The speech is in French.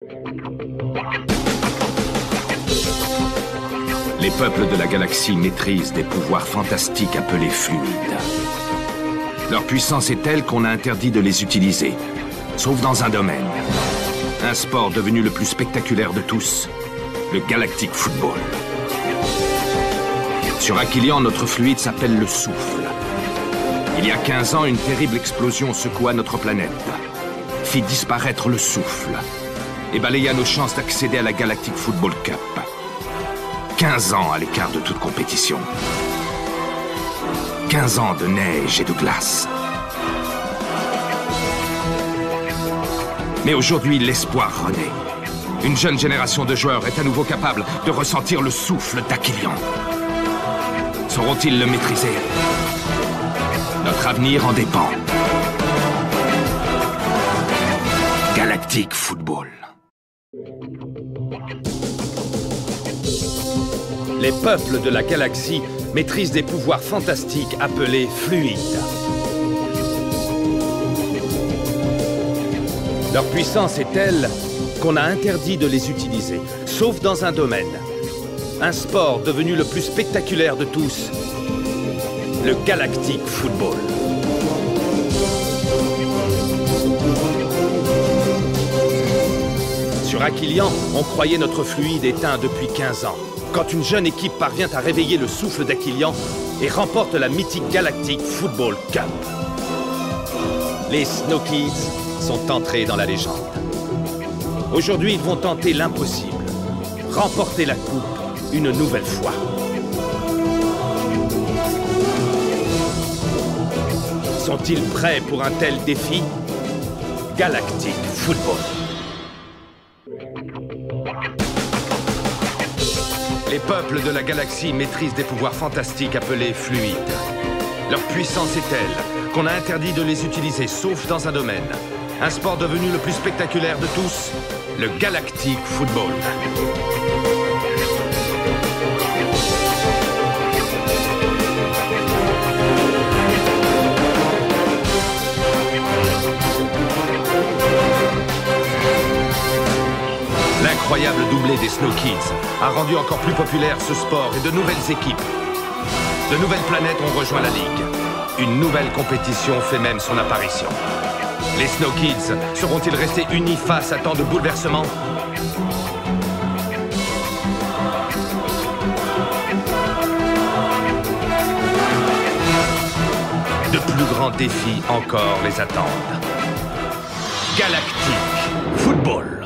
Les peuples de la galaxie maîtrisent des pouvoirs fantastiques appelés fluides. Leur puissance est telle qu'on a interdit de les utiliser, sauf dans un domaine. Un sport devenu le plus spectaculaire de tous, le Galactic Football. Sur Aquilian, notre fluide s'appelle le souffle. Il y a 15 ans, une terrible explosion secoua notre planète, fit disparaître le souffle et balaya nos chances d'accéder à la Galactic Football Cup. 15 ans à l'écart de toute compétition. 15 ans de neige et de glace. Mais aujourd'hui, l'espoir renaît. Une jeune génération de joueurs est à nouveau capable de ressentir le souffle d'Aquilian. Sauront-ils le maîtriser? Notre avenir en dépend. Galactic Football. Les peuples de la galaxie maîtrisent des pouvoirs fantastiques appelés fluides. Leur puissance est telle qu'on a interdit de les utiliser, sauf dans un domaine. Un sport devenu le plus spectaculaire de tous, le Galactic Football. Sur Aquilian, on croyait notre fluide éteint depuis 15 ans. Quand une jeune équipe parvient à réveiller le souffle d'Aquilian et remporte la mythique Galactic Football Cup. Les Snow Kids sont entrés dans la légende. Aujourd'hui, ils vont tenter l'impossible. Remporter la coupe une nouvelle fois. Sont-ils prêts pour un tel défi? Galactic Football. Les peuples de la galaxie maîtrisent des pouvoirs fantastiques appelés fluides. Leur puissance est telle qu'on a interdit de les utiliser, sauf dans un domaine. Un sport devenu le plus spectaculaire de tous, le Galactic Football. L'incroyable doublé des Snow Kids a rendu encore plus populaire ce sport et de nouvelles équipes. De nouvelles planètes ont rejoint la Ligue. Une nouvelle compétition fait même son apparition. Les Snow Kids seront-ils restés unis face à tant de bouleversements? De plus grands défis encore les attendent. Galactic Football.